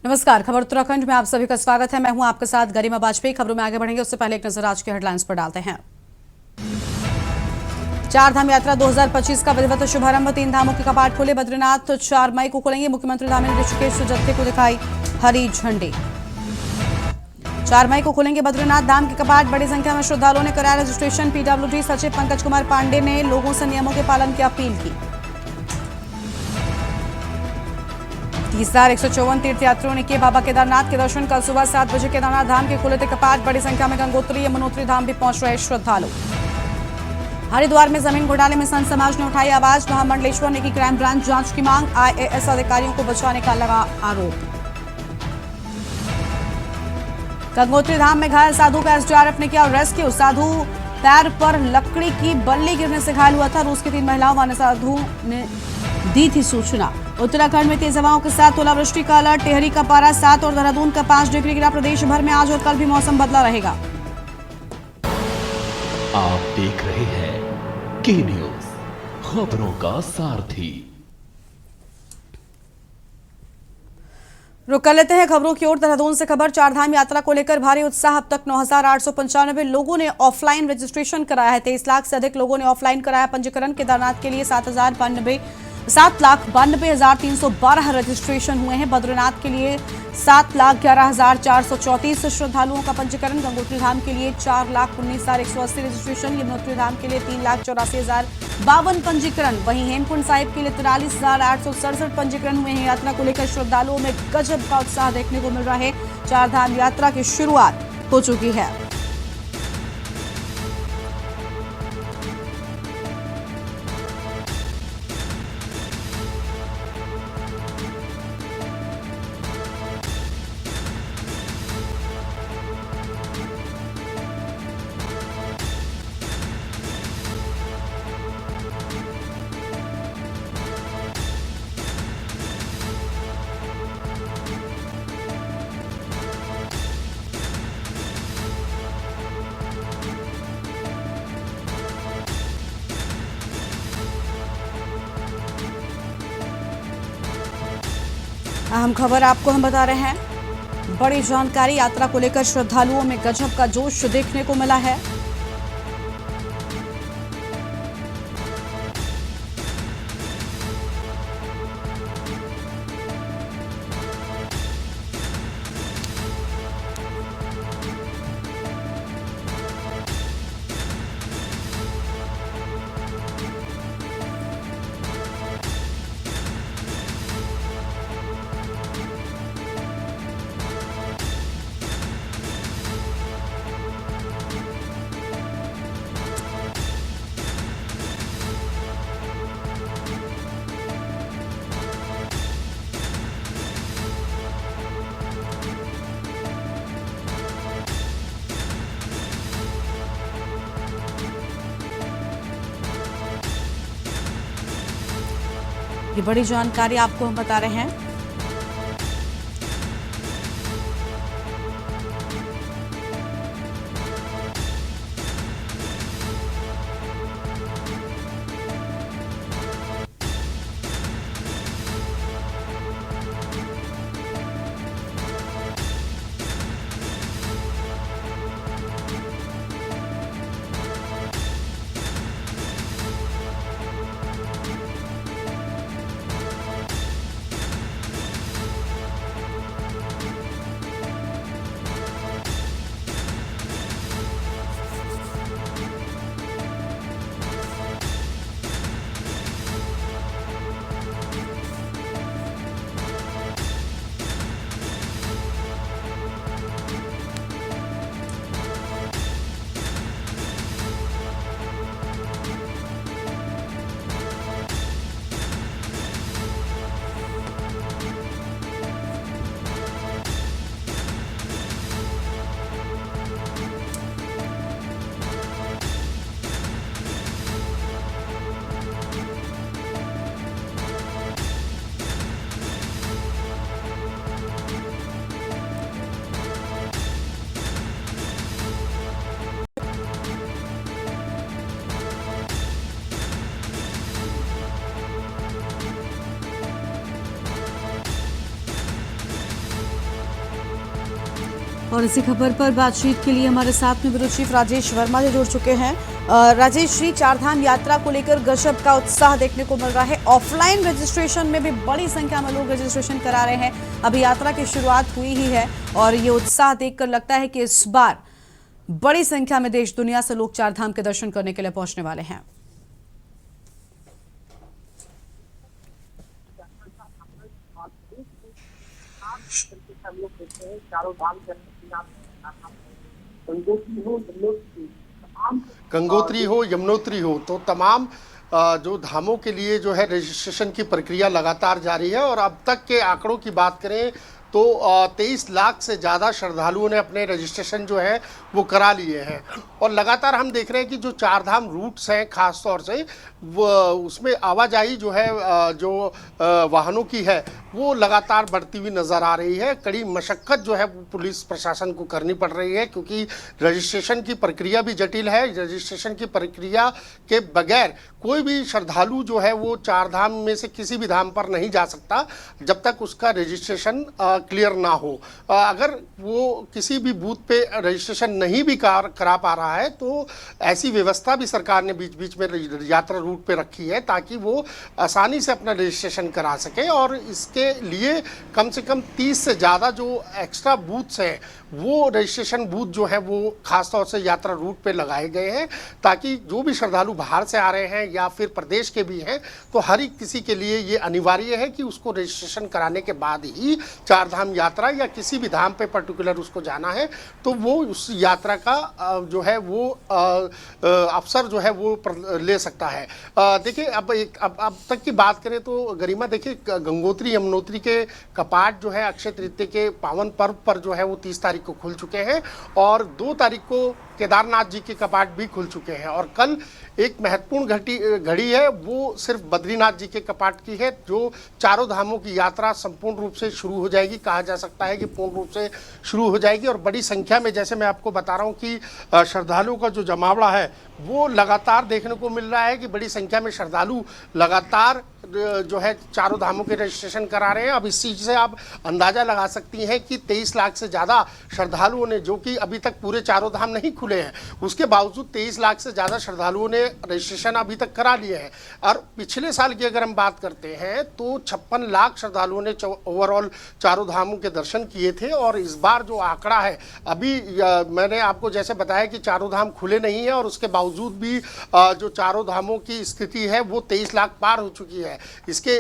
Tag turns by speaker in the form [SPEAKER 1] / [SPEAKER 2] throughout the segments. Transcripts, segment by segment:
[SPEAKER 1] नमस्कार, खबर उत्तराखंड में आप सभी का स्वागत है। मैं हूं आपके साथ गरिमा वाजपेयी। खबरों में आगे बढ़ेंगे उससे पहले एक नजर आज की हेडलाइंस पर डालते हैं। चार धाम यात्रा 2025 का विधिवत शुभारंभ। 3 धामों के कपाट खुले। बद्रीनाथ 4 मई को खुलेंगे। मुख्यमंत्री धामी ऋषिकेश से जत्थे को दिखाई हरी झंडी। 4 मई को खुलेंगे बद्रीनाथ धाम के कपाट। बड़ी संख्या में श्रद्धालुओं ने कराया रजिस्ट्रेशन। पीडब्ल्यूडी सचिव पंकज कुमार पांडे ने लोगों से नियमों के पालन की अपील की। 30,154 तीर्थयात्रियों ने किए बाबा केदारनाथ के दर्शन। कल सुबह 7 बजे केदारनाथ धाम के खुले थे कपाट। बड़ी संख्या में गंगोत्री यमुनोत्री धाम भी पहुंच रहे श्रद्धालु। हरिद्वार में जमीन घोटाले में संत समाज ने उठाई आवाज। महामंडलेश्वर ने की क्राइम ब्रांच जांच की मांग। आईएएस अधिकारियों को बचाने का लगा आरोप। गंगोत्री धाम में घायल साधु का एसडीआरएफ ने किया रेस्क्यू। साधु पैर पर लकड़ी की बल्ली गिरने से घायल हुआ था। रूस की 3 महिलाओं व अन्य साधु ने दी थी सूचना। उत्तराखंड में तेज हवाओं के साथ ओलावृष्टि का अलर्ट। टिहरी का पारा 7 और देहरादून का 5 डिग्री गिरा। प्रदेश भर में आज और कल भी मौसम बदला रहेगा।
[SPEAKER 2] आप देख रहे हैं के न्यूज, खबरों का सारथी।
[SPEAKER 1] रुक कर लेते हैं खबरों की ओर। देहरादून से खबर। चारधाम यात्रा को लेकर भारी उत्साह। अब तक 9,895 लोगों ने ऑफलाइन रजिस्ट्रेशन कराया है। 23 लाख से अधिक लोगों ने ऑफलाइन कराया पंजीकरण। केदारनाथ के लिए 7,92,312 रजिस्ट्रेशन हुए हैं। बद्रीनाथ के लिए 7,11,434 श्रद्धालुओं का पंजीकरण। गंगोत्री धाम के लिए 4,19,180 रजिस्ट्रेशन। यमुनोत्री धाम के लिए 3,84,052 पंजीकरण। वहीं हेमकुंड साहिब के लिए 43,867 पंजीकरण हुए हैं। यात्रा को लेकर श्रद्धालुओं में गजब का उत्साह देखने को मिल रहा है। चारधाम यात्रा की शुरुआत हो चुकी है। अहम खबर आपको हम बता रहे हैं। बड़ी जानकारी। यात्रा को लेकर श्रद्धालुओं में गजब का जोश देखने को मिला है। ये बड़ी जानकारी आपको हम बता रहे हैं। और इसी खबर पर बातचीत के लिए हमारे साथ में ब्यूरो चीफ राजेश वर्मा जी जुड़ चुके हैं। राजेश जी, चारधाम यात्रा को लेकर गजब का उत्साह देखने को मिल रहा है। ऑफलाइन रजिस्ट्रेशन में भी बड़ी संख्या में लोग रजिस्ट्रेशन करा रहे हैं। अभी यात्रा की शुरुआत हुई ही है और ये उत्साह देखकर लगता है कि इस बार बड़ी संख्या में देश दुनिया से लोग चारधाम के दर्शन करने के लिए पहुंचने वाले हैं।
[SPEAKER 3] चारों धाम गंगोत्री हो यमुनोत्री हो तो तमाम जो धामों के लिए जो है रजिस्ट्रेशन की प्रक्रिया लगातार जारी है। और अब तक के आंकड़ों की बात करें तो 23 लाख से ज़्यादा श्रद्धालुओं ने अपने रजिस्ट्रेशन जो है वो करा लिए हैं। और लगातार हम देख रहे हैं कि जो चारधाम रूट्स हैं ख़ास तौर से वो उसमें आवाजाही जो है जो वाहनों की है वो लगातार बढ़ती हुई नज़र आ रही है। कड़ी मशक्क़त जो है पुलिस प्रशासन को करनी पड़ रही है क्योंकि रजिस्ट्रेशन की प्रक्रिया भी जटिल है। रजिस्ट्रेशन की प्रक्रिया के बगैर कोई भी श्रद्धालु जो है वो चारधाम में से किसी भी धाम पर नहीं जा सकता जब तक उसका रजिस्ट्रेशन क्लियर ना हो। अगर वो किसी भी बूथ पे रजिस्ट्रेशन नहीं भी करा पा रहा है तो ऐसी व्यवस्था भी सरकार ने बीच बीच में यात्रा रूट पे रखी है ताकि वो आसानी से अपना रजिस्ट्रेशन करा सके। और इसके लिए कम से कम 30 से ज़्यादा जो एक्स्ट्रा बूथ्स हैं वो रजिस्ट्रेशन बूथ जो है वो खास तौर से यात्रा रूट पे लगाए गए हैं ताकि जो भी श्रद्धालु बाहर से आ रहे हैं या फिर प्रदेश के भी हैं तो हर एक किसी के लिए ये अनिवार्य है कि उसको रजिस्ट्रेशन कराने के बाद ही चारधाम यात्रा या किसी भी धाम पे पर्टिकुलर उसको जाना है तो वो उस यात्रा का जो है वो अवसर जो है वो ले सकता है। देखिए अब तक की बात करें तो गरिमा देखिए गंगोत्री यमुनोत्री के कपाट जो है अक्षय तृतीया के पावन पर्व पर जो है वो 30 तारीख को खुल चुके हैं और 2 तारीख को केदारनाथ जी के कपाट भी खुल चुके हैं। और कल एक महत्वपूर्ण घड़ी है वो सिर्फ बद्रीनाथ जी के कपाट की है जो चारों धामों की यात्रा संपूर्ण रूप से शुरू हो जाएगी। कहा जा सकता है कि पूर्ण रूप से शुरू हो जाएगी और बड़ी संख्या में जैसे मैं आपको बता रहा हूँ कि श्रद्धालुओं का जो जमावड़ा है वो लगातार देखने को मिल रहा है कि बड़ी संख्या में श्रद्धालु लगातार जो है चारों धामों के रजिस्ट्रेशन करा रहे हैं। अब इस चीज़ से आप अंदाज़ा लगा सकती हैं कि 23 लाख से ज़्यादा श्रद्धालुओं ने, जो कि अभी तक पूरे चारों धाम नहीं खुले हैं, उसके बावजूद 23 लाख से ज़्यादा श्रद्धालुओं ने रजिस्ट्रेशन अभी तक करा लिए हैं। और पिछले साल की अगर हम बात करते हैं तो 56 लाख श्रद्धालुओं ने ओवरऑल चारों धामों के दर्शन किए थे। और इस बार जो आंकड़ा है अभी मैंने आपको जैसे बताया कि चारों धाम खुले नहीं है और उसके बावजूद भी जो चारों धामों की स्थिति है वो 23 लाख पार हो चुकी है। इसके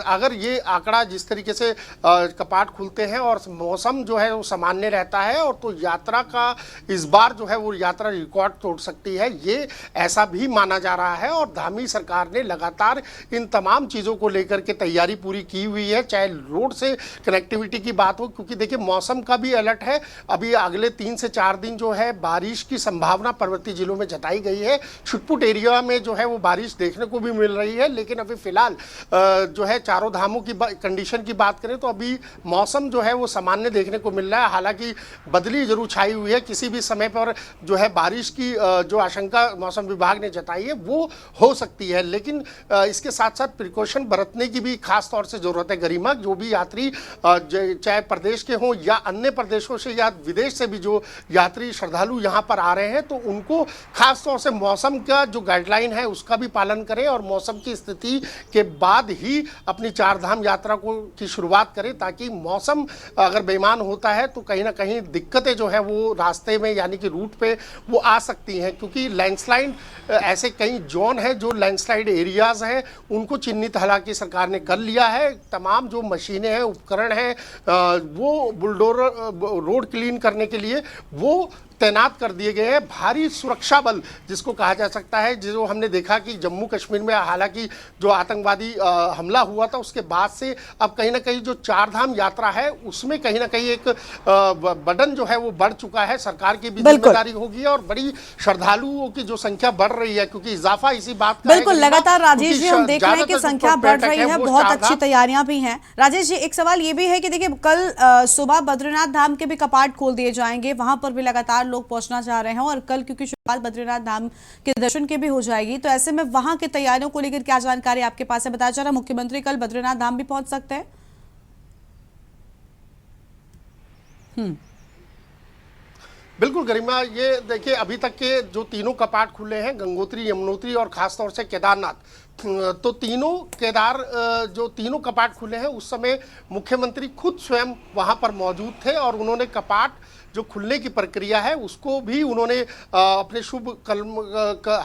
[SPEAKER 3] अगर ये आंकड़ा जिस तरीके से कपाट खुलते हैं और मौसम जो है वो सामान्य रहता है और तो यात्रा का इस बार जो है वो यात्रा रिकॉर्ड तोड़ सकती है, ये ऐसा भी माना जा रहा है। और धामी सरकार ने लगातार इन तमाम चीज़ों को लेकर के तैयारी पूरी की हुई है, चाहे रोड से कनेक्टिविटी की बात हो, क्योंकि देखिए मौसम का भी अलर्ट है। अभी अगले 3 से 4 दिन जो है बारिश की संभावना पर्वतीय जिलों में जताई गई है। छुटपुट एरिया में जो है वो बारिश देखने को भी मिल रही है, लेकिन अभी फिलहाल जो है चारों धामों की कंडीशन की बात करें तो अभी मौसम जो है वो सामान्य देखने को मिल रहा है। हालांकि बदली जरूर छाई हुई है, किसी भी समय पर जो है बारिश की जो आशंका मौसम विभाग ने जताई है वो हो सकती है, लेकिन इसके साथ साथ प्रिकॉशन बरतने की भी खास तौर से ज़रूरत है। गरिमा, जो भी यात्री चाहे प्रदेश के हों या अन्य प्रदेशों से या विदेश से भी जो यात्री श्रद्धालु यहाँ पर आ रहे हैं तो उनको खास तौर से मौसम का जो गाइडलाइन है उसका भी पालन करें और मौसम की स्थिति के बाद ही अपनी चारधाम यात्रा की शुरुआत करें, ताकि मौसम अगर बेईमान होता है तो कहीं ना कहीं दिक्कतें जो है वो रास्ते में यानी कि रूट पे वो आ सकती हैं। क्योंकि लैंडस्लाइड ऐसे कई जोन है जो लैंडस्लाइड एरियाज हैं उनको चिन्हित हालांकि सरकार ने कर लिया है। तमाम जो मशीनें हैं, उपकरण हैं, वो बुलडोजर रोड क्लीन करने के लिए वो तैनात कर दिए गए हैं। भारी सुरक्षा बल जिसको कहा जा सकता है, जो हमने देखा कि जम्मू कश्मीर में हालांकि जो आतंकवादी हमला हुआ था उसके बाद से अब कहीं ना कहीं जो चारधाम यात्रा है उसमें कहीं ना कहीं एक बर्डन जो है वो बढ़ चुका है। सरकार की भी जिम्मेदारी होगी और बड़ी श्रद्धालुओं की जो संख्या बढ़ रही है, क्योंकि इजाफा इसी बात का
[SPEAKER 1] बिल्कुल लगातार राजेश जी हम देख रहे हैं कि संख्या बढ़ रही है, बहुत अच्छी तैयारियां भी हैं। राजेश जी, एक सवाल ये भी है कि देखिए कल सुबह बद्रीनाथ धाम के भी कपाट खोल दिए जाएंगे, वहां पर भी लगातार लोग पहुंचना चाह रहे हैं और कल क्योंकि शुरुआत बद्रीनाथ धाम के दर्शन के भी हो जाएगी, तो ऐसे में वहां की तैयारियों को लेकर क्या जानकारी आपके पास है? बताया जा रहा मुख्यमंत्री कल बद्रीनाथ धाम भी पहुंच सकते हैं।
[SPEAKER 3] बिल्कुल गरिमा, ये देखिए अभी तक के जो तीनों कपाट खुले हैं, गंगोत्री, यमुनोत्री और खासतौर से केदारनाथ, तो जो तीनों कपाट खुले हैं उस समय मुख्यमंत्री खुद स्वयं वहां पर मौजूद थे और उन्होंने कपाट जो खुलने की प्रक्रिया है उसको भी उन्होंने अपने शुभ कलम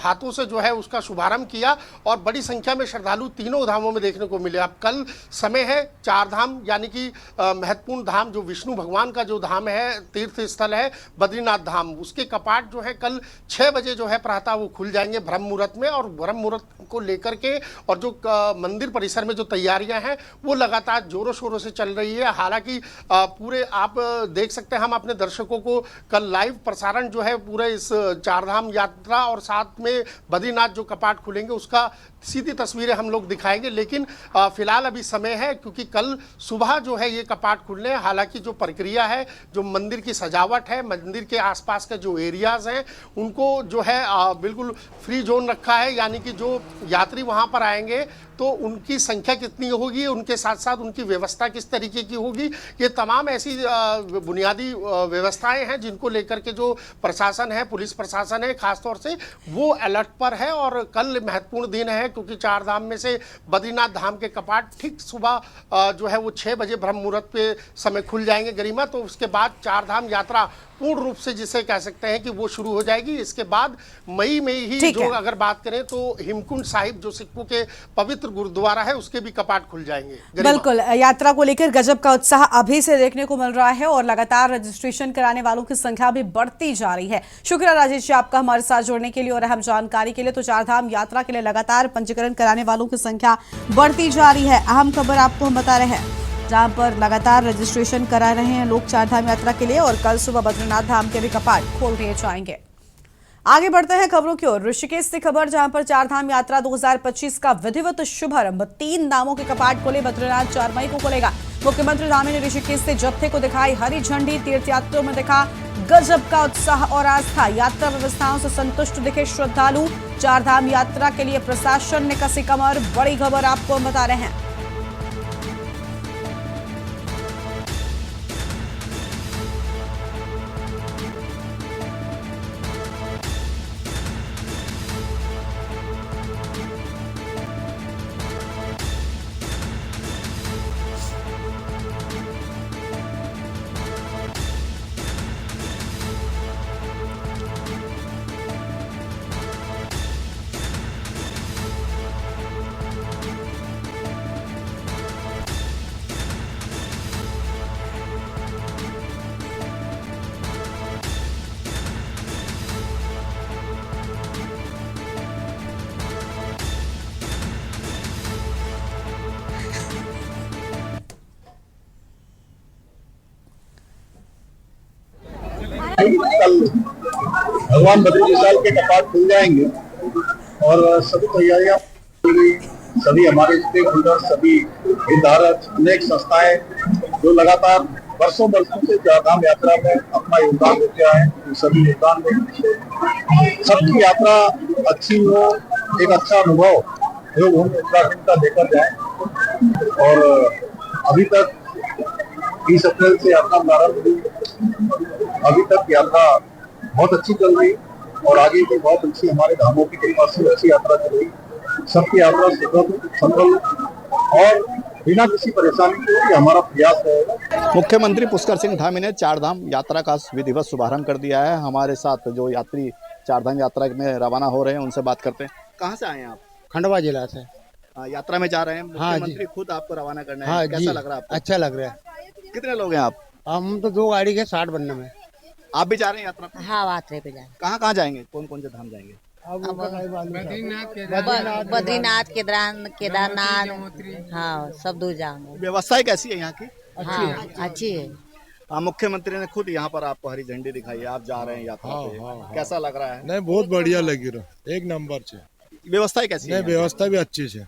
[SPEAKER 3] हाथों से जो है उसका शुभारंभ किया और बड़ी संख्या में श्रद्धालु तीनों धामों में देखने को मिले। अब कल समय है चार धाम यानी कि महत्वपूर्ण धाम जो विष्णु भगवान का जो धाम है, तीर्थ स्थल है बद्रीनाथ धाम, उसके कपाट जो है कल 6 बजे जो है प्रातः वो खुल जाएंगे ब्रह्म मुहूर्त में। और ब्रह्म मुहूर्त को लेकर के और जो मंदिर परिसर में जो तैयारियां हैं वो लगातार जोरों शोरों से चल रही है। हालांकि पूरे आप देख सकते हैं, हम अपने दर्शकों को कल लाइव प्रसारण जो है पूरे इस चारधाम यात्रा और साथ में बद्रीनाथ जो कपाट खुलेंगे उसका सीधी तस्वीरें हम लोग दिखाएंगे। लेकिन फिलहाल अभी समय है क्योंकि कल सुबह जो है ये कपाट खुलने हैं। हालांकि जो प्रक्रिया है, जो मंदिर की सजावट है, मंदिर के आसपास के जो एरियाज हैं उनको जो है बिल्कुल फ्री जोन रखा है, यानी कि जो यात्री वहां पर आएंगे तो उनकी संख्या कितनी होगी, उनके साथ साथ उनकी व्यवस्था किस तरीके की होगी, ये तमाम ऐसी बुनियादी व्यवस्थाएं हैं जिनको लेकर के जो प्रशासन है, पुलिस प्रशासन है खासतौर से, वो अलर्ट पर है। और कल महत्वपूर्ण दिन है क्योंकि चार धाम में से बद्रीनाथ धाम के कपाट ठीक सुबह जो है वो 6 बजे ब्रह्म मुहूर्त पे समय खुल जाएंगे गरिमा। तो उसके बाद चार धाम यात्रा पूर्ण रूप से जिसे कह सकते हैं कि वो शुरू हो जाएगी। इसके बाद मई में ही जो अगर बात करें तो हिमकुंड साहिब जो सिखों के पवित्र गुरुद्वारा है उसके भी कपाट खुल जाएंगे।
[SPEAKER 1] बिल्कुल, यात्रा को लेकर गजब का उत्साह अभी से देखने को मिल रहा है और लगातार रजिस्ट्रेशन कराने वालों की संख्या भी बढ़ती जा रही है। शुक्रिया राजेश जी आपका हमारे साथ जुड़ने के लिए और अहम जानकारी के लिए। तो चारधाम यात्रा के लिए लगातार पंजीकरण कराने वालों की संख्या बढ़ती जा रही है। अहम खबर आपको हम बता रहे हैं जहां पर लगातार रजिस्ट्रेशन करा रहे हैं लोग चारधाम यात्रा के लिए और कल सुबह बद्रीनाथ धाम के भी कपाट खोल दिए जाएंगे। आगे बढ़ते हैं खबरों की ओर। ऋषिकेश से खबर जहां पर चारधाम यात्रा 2025 का विधिवत शुभारंभ, 3 धामों के कपाट खोले। बद्रीनाथ 4 मई को खुलेगा। मुख्यमंत्री धामी ने ऋषिकेश से जत्थे को दिखाई हरी झंडी। तीर्थयात्रियों में दिखा गजब का उत्साह और आस्था। यात्रा व्यवस्थाओं से संतुष्ट दिखे श्रद्धालु। चारधाम यात्रा के लिए प्रशासन ने कसी कमर। बड़ी खबर आपको हम बता रहे हैं।
[SPEAKER 4] कल भगवान बद्री विशाल के कपाट खुल जाएंगे और सभी तैयारियां, सभी हमारे स्टेक होल्डर, सभी हितधारक, अनेक संस्थाएं जो लगातार वर्षों से चारधाम यात्रा में अपना योगदान देते आए हैं, सभी योगदान में सबकी यात्रा अच्छी हो, एक अच्छा अनुभव जो हम उत्तराखंड का लेकर जाए। और अभी तक 20 अप्रैल से यात्रा प्रारंभ हुई, अभी तक यात्रा बहुत अच्छी चल रही और आगे भी बहुत अच्छी हमारे धामों की कृपा से अच्छी यात्रा चल रही। सबकी यात्रा सफल और बिना किसी परेशानी के ये हमारा प्रयास रहेगा।
[SPEAKER 5] मुख्यमंत्री पुष्कर सिंह धामी ने चारधाम यात्रा का विधिवत शुभारंभ कर दिया है। हमारे साथ जो यात्री चारधाम यात्रा में रवाना हो रहे हैं उनसे बात करते हैं। कहाँ से आए हैं आप?
[SPEAKER 6] खंडवा जिला से।
[SPEAKER 5] यात्रा में जा रहे हैं, मुख्यमंत्री खुद आपको रवाना करना है, कैसा लग रहा है आपको?
[SPEAKER 6] अच्छा लग रहा है।
[SPEAKER 5] कितने लोग हैं आप?
[SPEAKER 6] हम तो 2 गाड़ी के 60 बनने में।
[SPEAKER 5] आप भी जा रहे हैं यात्रा पर?
[SPEAKER 7] हाँ, यात्रा पे जाए।
[SPEAKER 5] कहाँ कहाँ जाएंगे, कौन कौन से धाम जाएंगे?
[SPEAKER 7] बद्रीनाथ, केदारनाथ, हाँ सब दूर जाएंगे।
[SPEAKER 5] व्यवस्थाएं कैसी है यहाँ की?
[SPEAKER 7] हाँ अच्छी है।
[SPEAKER 5] मुख्यमंत्री ने खुद यहाँ पर आपको हरी झंडी दिखाई है, आप जा रहे हैं यात्रा पे, कैसा लग रहा है?
[SPEAKER 8] नहीं, बहुत बढ़िया लगी रहा, एक नंबर से।
[SPEAKER 5] व्यवस्थाएं कैसी है?
[SPEAKER 8] व्यवस्था भी अच्छी है।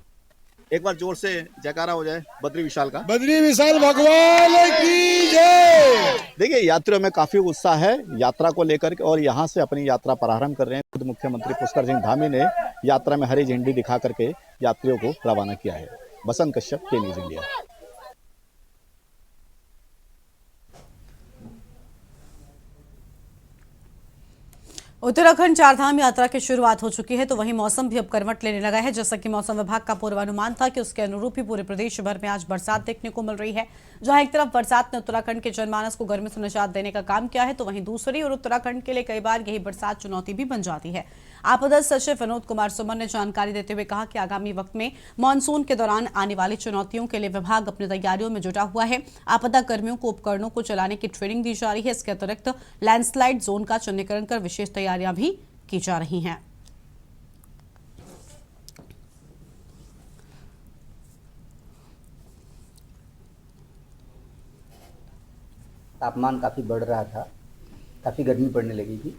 [SPEAKER 5] एक बार जोर से जयकारा हो जाए बद्री विशाल का।
[SPEAKER 8] बद्री विशाल भगवान की जय।
[SPEAKER 5] देखिए यात्रियों में काफी उत्साह है यात्रा को लेकर के और यहाँ से अपनी यात्रा प्रारंभ कर रहे हैं। खुद मुख्यमंत्री पुष्कर सिंह धामी ने यात्रा में हरी झंडी दिखा करके यात्रियों को रवाना किया है। बसंत कश्यप, के न्यूज़ इंडिया।
[SPEAKER 1] उत्तराखंड चारधाम यात्रा की शुरुआत हो चुकी है, तो वहीं मौसम भी अब करवट लेने लगा है। जैसा कि मौसम विभाग का पूर्वानुमान था कि उसके अनुरूप ही पूरे प्रदेश भर में आज बरसात देखने को मिल रही है। जहां एक तरफ बरसात ने उत्तराखंड के जनमानस को गर्मी से निजात देने का काम किया है, तो वहीं दूसरी ओर उत्तराखंड के लिए कई बार यही बरसात चुनौती भी बन जाती है। आपदा सचिव विनोद कुमार सुमन ने जानकारी देते हुए कहा कि आगामी वक्त में मानसून के दौरान आने वाली चुनौतियों के लिए विभाग अपनी तैयारियों में जुटा हुआ है। आपदा कर्मियों को उपकरणों को चलाने की ट्रेनिंग दी जा रही है। इसके अतिरिक्त लैंडस्लाइड जोन का चिन्हीकरण कर विशेष तैयारियां भी की जा रही हैं।
[SPEAKER 9] तापमान काफ़ी बढ़ रहा था, काफ़ी गर्मी पड़ने लगी थी,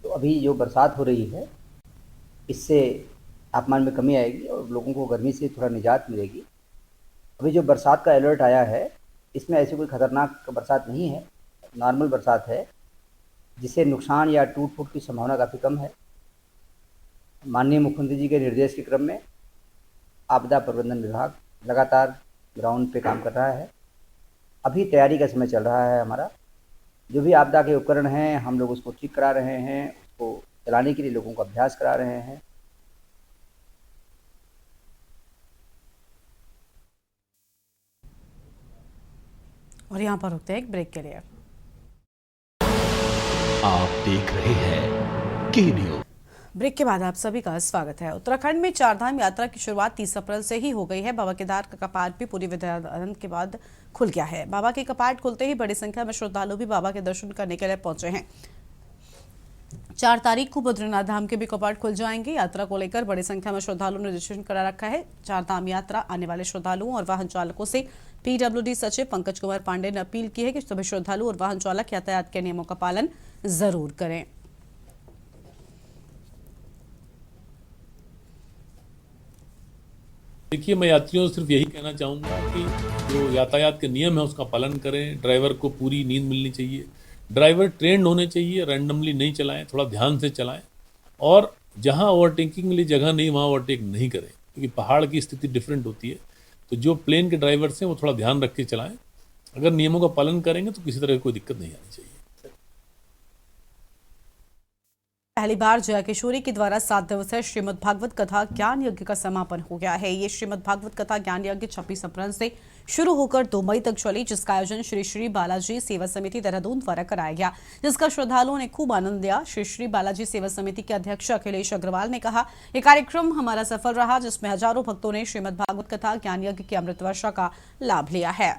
[SPEAKER 9] तो अभी जो बरसात हो रही है इससे तापमान में कमी आएगी और लोगों को गर्मी से थोड़ा निजात मिलेगी। अभी जो बरसात का अलर्ट आया है इसमें ऐसी कोई ख़तरनाक बरसात नहीं है, नॉर्मल बरसात है जिससे नुकसान या टूट फूट की संभावना काफ़ी कम है। माननीय मुख्यमंत्री जी के निर्देश के क्रम में आपदा प्रबंधन विभाग लगातार ग्राउंड पे काम कर रहा है। अभी तैयारी का समय चल रहा है हमारा। जो भी आपदा के उपकरण हैं हम लोग उसको ठीक करा रहे हैं, उसको चलाने के लिए लोगों को अभ्यास करा रहे हैं।
[SPEAKER 1] और यहाँ पर रुकते हैं एक ब्रेक के लिए।
[SPEAKER 2] आप देख रहे हैं के न्यूज।
[SPEAKER 1] ब्रेक के बाद आप सभी का स्वागत है। उत्तराखंड में चारधाम यात्रा की शुरुआत 30 अप्रैल से ही हो गई है। बाबा केदार का कपाट भी पूरी विधान के बाद खुल गया है। बाबा के कपाट खुलते ही बड़ी संख्या में श्रद्धालु भी बाबा के दर्शन करने के लिए पहुंचे हैं। 4 तारीख को बद्रीनाथ धाम के भी कपाट खुल जाएंगे। यात्रा को लेकर बड़ी संख्या में श्रद्धालुओं ने रजिस्ट्रेशन करा रखा है। चारधाम यात्रा आने वाले श्रद्धालुओं और वाहन चालकों से पीडब्ल्यूडी सचिव पंकज कुमार पांडे ने अपील की है कि सभी श्रद्धालु और वाहन चालक यातायात के नियमों का पालन जरूर करें।
[SPEAKER 10] देखिए, मैं यात्रियों से सिर्फ यही कहना चाहूँगा कि जो यातायात के नियम है उसका पालन करें। ड्राइवर को पूरी नींद मिलनी चाहिए, ड्राइवर ट्रेंड होने चाहिए, रैंडमली नहीं चलाएं, थोड़ा ध्यान से चलाएं और जहाँ ओवरटेकिंग के लिए जगह नहीं वहाँ ओवरटेक नहीं करें, क्योंकि पहाड़ की स्थिति डिफरेंट होती है। तो जो प्लेन के ड्राइवर्स हैं वो थोड़ा ध्यान रख के चलाएँ। अगर नियमों का पालन करेंगे तो किसी तरह की कोई दिक्कत नहीं आनी चाहिए।
[SPEAKER 1] पहली बार जया किशोरी के द्वारा 7 दिवसीय श्रीमद् भागवत कथा ज्ञान यज्ञ का समापन हो गया है। ये श्रीमद् भागवत कथा ज्ञान यज्ञ 26 अप्रैल से शुरू होकर 2 मई तक चली, जिसका आयोजन श्री श्री बालाजी सेवा समिति देहरादून द्वारा कराया गया, जिसका श्रद्धालुओं ने खूब आनंद लिया। श्री श्री बालाजी सेवा समिति के अध्यक्ष अखिलेश अग्रवाल ने कहा, यह कार्यक्रम हमारा सफल रहा, जिसमें हजारों भक्तों ने श्रीमद् भागवत कथा ज्ञान यज्ञ की अमृत वर्षा का लाभ लिया है।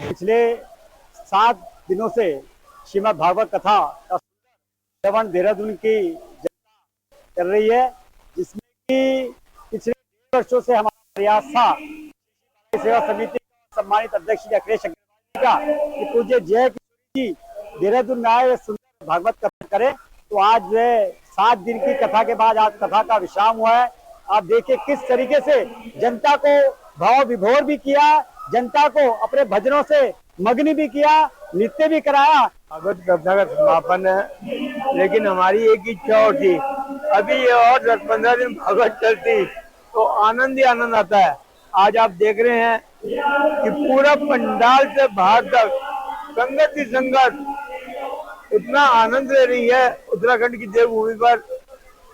[SPEAKER 6] पिछले 7 दिनों से श्रीमद् भागवत कथा का श्रवण देहरादून की जनता कर रही है, जिसमें कि पिछले 1.5 वर्षों से हमारा प्रयास था सेवा समिति सम्मानित अध्यक्ष श्री अखिलेश अग्रवाल का कि पूज्य जया किशोरी जी देहरादून में आए सुंदर भागवत कथा करें। तो आज वे 7 दिन की कथा के बाद आज कथा का विश्राम हुआ है। आप देखिए किस तरीके से जनता को भाव विभोर भी किया, जनता को अपने भजनों से मग्न भी किया, नृत्य भी कराया।
[SPEAKER 8] भागवत कथा का समापन है, लेकिन हमारी एक इच्छा और थी, अभी ये और 10-15 दिन भागवत चलती तो आनंद ही आनंद आता है। आज आप देख रहे हैं कि पूरा पंडाल से बाहर तक संगत ही संगत इतना आनंद ले रही है। उत्तराखंड की देवभूमि पर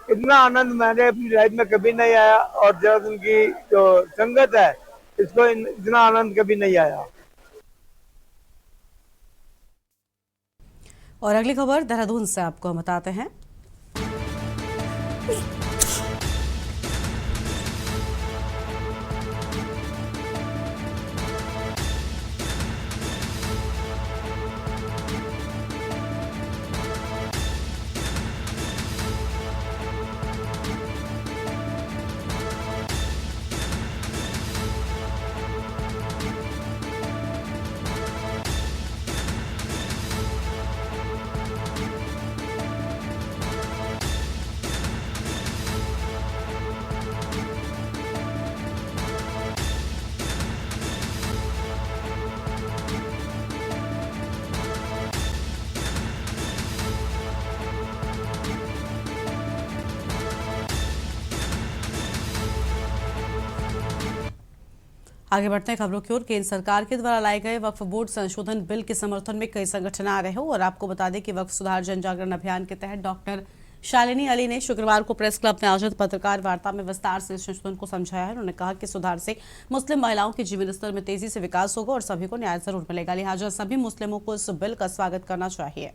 [SPEAKER 8] इतना आनंद मैंने अपनी लाइफ में कभी नहीं आया और देहरादून की जो संगत है इसको इतना आनंद कभी नहीं आया।
[SPEAKER 1] और अगली खबर देहरादून से आपको हम बताते हैं। आगे बढ़ते हैं खबरों की ओर। केंद्र सरकार के द्वारा लाए गए वक्फ बोर्ड संशोधन बिल के समर्थन में कई संगठन आ रहे हैं और आपको बता दें कि वक्फ सुधार जन जागरण अभियान के तहत डॉक्टर शालिनी अली ने शुक्रवार को प्रेस क्लब में आयोजित पत्रकार वार्ता में विस्तार से संशोधन को समझाया है। उन्होंने कहा कि सुधार से मुस्लिम महिलाओं के जीवन स्तर में तेजी से विकास होगा और सभी को न्याय जरूर मिलेगा, लिहाजा सभी मुस्लिमों को इस बिल का स्वागत करना चाहिए।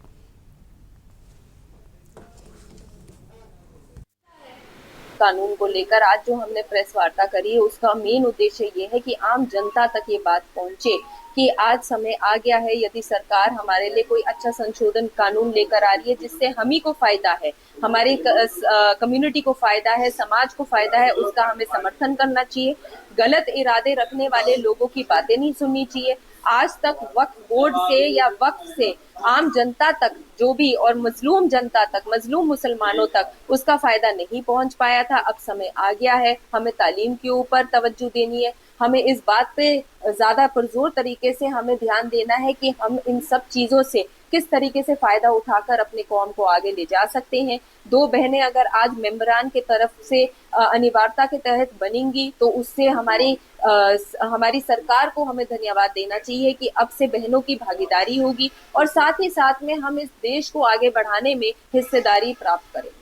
[SPEAKER 11] कानून को लेकर आज जो हमने प्रेस वार्ता करी है उसका मेन उद्देश्य ये है कि आम जनता तक ये बात पहुंचे कि आज समय आ गया है, यदि सरकार हमारे लिए कोई अच्छा संशोधन कानून लेकर आ रही है जिससे हम ही को फायदा है, हमारी कम्युनिटी को फायदा है, समाज को फायदा है, उसका हमें समर्थन करना चाहिए। गलत इरादे रखने वाले लोगों की बातें नहीं सुननी चाहिए। आज तक वक्फ बोर्ड से या वक्फ से आम जनता तक जो भी और मजलूम जनता तक, मजलूम मुसलमानों तक उसका फायदा नहीं पहुंच पाया था। अब समय आ गया है, हमें तालीम के ऊपर तवज्जो देनी है, हमें इस बात पे ज्यादा पुरजोर तरीके से हमें ध्यान देना है कि हम इन सब चीजों से किस तरीके से फायदा उठाकर अपने कौम को आगे ले जा सकते हैं। दो बहनें अगर आज मेंबरान के तरफ से अनिवार्यता के तहत बनेंगी तो उससे हमारी सरकार को हमें धन्यवाद देना चाहिए कि अब से बहनों की भागीदारी होगी और साथ ही साथ में हम इस देश को आगे बढ़ाने में हिस्सेदारी प्राप्त करेंगे।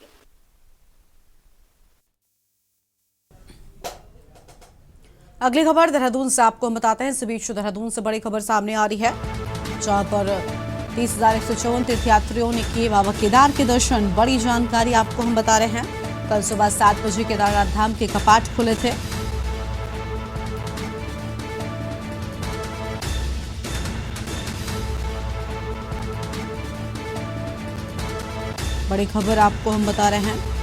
[SPEAKER 1] अगली खबर देहरादून से आपको हम बताते हैं। इस बीच देहरादून से बड़ी खबर सामने आ रही है, जहां पर 30,154 तीर्थयात्रियों ने किए बाबा केदार के दर्शन। बड़ी जानकारी आपको हम बता रहे हैं। कल सुबह 7 बजे केदारनाथ धाम के कपाट खुले थे। बड़ी खबर आपको हम बता रहे हैं।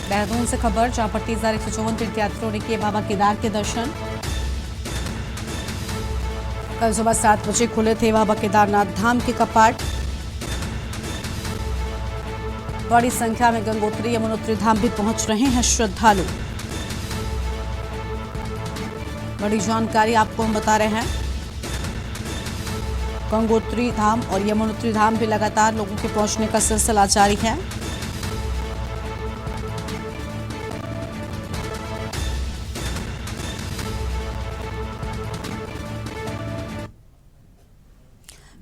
[SPEAKER 1] देहरादून से खबर, जहां पर 30,154 तीर्थयात्रियों ने किए बाबा केदार के दर्शन। कल सुबह 7 बजे खुले थे बाबा केदारनाथ धाम के कपाट। बड़ी संख्या में गंगोत्री यमुनोत्री धाम भी पहुंच रहे हैं श्रद्धालु। बड़ी जानकारी आपको हम बता रहे हैं। गंगोत्री धाम और यमुनोत्री धाम भी लगातार लोगों के पहुंचने का सिलसिला जारी है।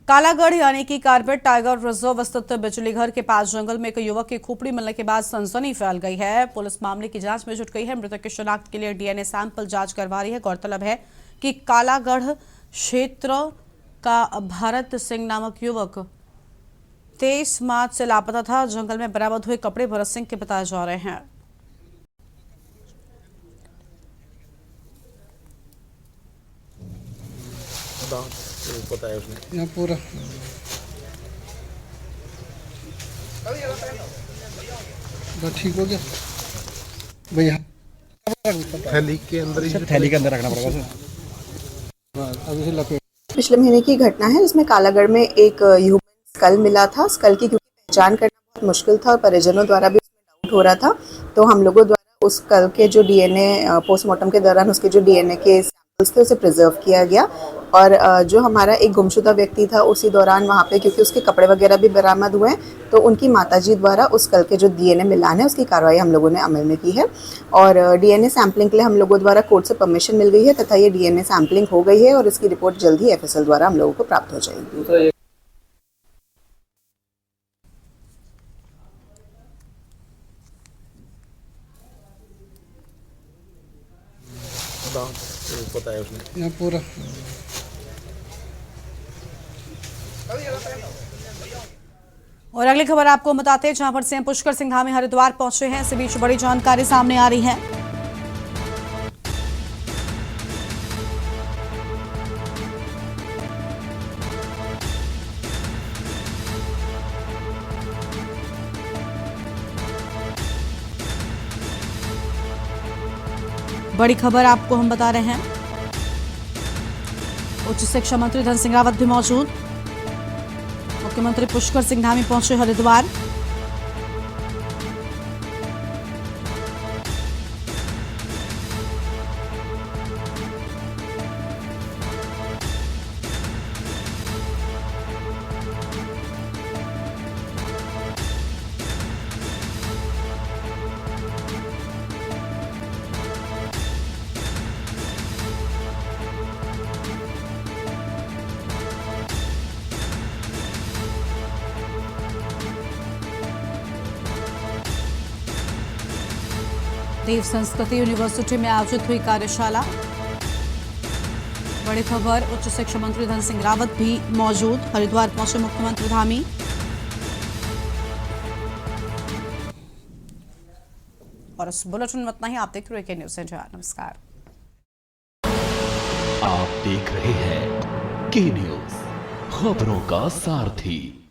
[SPEAKER 1] कालागढ़ यानी कि कार्बेट टाइगर रिजर्व स्थित बिजली घर के पास जंगल में एक युवक की खोपड़ी मिलने के बाद सनसनी फैल गई है। पुलिस मामले की जांच में जुट गई है। मृतक की शिनाख्त के लिए डीएनए सैंपल जांच करवा रही है। गौरतलब है कि कालागढ़ क्षेत्र का भरत सिंह नामक युवक 23 मार्च से लापता था। जंगल में बरामद हुए कपड़े भरत सिंह के बताए जा रहे हैं।
[SPEAKER 12] पता है उसने यहाँ पूरा ठीक हो गया भैया। थैली के अंदर रखना पड़ेगा।
[SPEAKER 13] पिछले महीने की घटना है जिसमें कालागढ़ में एक ह्यूमन स्कल मिला था। स्कल की क्योंकि पहचान करना बहुत मुश्किल था और परिजनों द्वारा भी उसमें डाउट हो रहा था, तो हम लोगों द्वारा उस स्कल के जो डीएनए पोस्टमार्टम के दौरान उसके जो डीएनए के सैंपल्स थे उसे प्रिजर्व किया गया। और जो हमारा एक गुमशुदा व्यक्ति था उसी दौरान वहाँ पे क्योंकि उसके कपड़े वगैरह भी बरामद हुए तो उनकी माताजी द्वारा उस कल के जो डीएनए मिलान है उसकी कार्रवाई हम लोगों ने अमल में की है। और डीएनए सैंपलिंग के लिए हम लोगों द्वारा कोर्ट से परमिशन मिल गई है तथा ये डीएनए सैंपलिंग हो गई है और इसकी रिपोर्ट जल्द ही एफएसएल द्वारा हम लोगों को प्राप्त हो जाएगी।
[SPEAKER 12] पता है उसने यहाँ पूरा
[SPEAKER 1] और अगली खबर आपको बताते हैं, जहां पर सीएम पुष्कर सिंह धामी हरिद्वार पहुंचे हैं। इसी बीच बड़ी जानकारी सामने आ रही है। बड़ी खबर आपको हम बता रहे हैं। उच्च शिक्षा मंत्री धन सिंह रावत भी मौजूद। मुख्यमंत्री पुष्कर सिंह धामी पहुंचे हरिद्वार। देव संस्कृति यूनिवर्सिटी में आयोजित हुई कार्यशाला। बड़ी खबर, उच्च शिक्षा मंत्री धन सिंह रावत भी मौजूद। हरिद्वार पहुंचे मुख्यमंत्री धामी। और इस बुलेटिन में इतना ही। आप देख रहे हैं न्यूज़ इंडिया। नमस्कार।
[SPEAKER 2] आप देख रहे हैं के न्यूज़, खबरों का सारथी।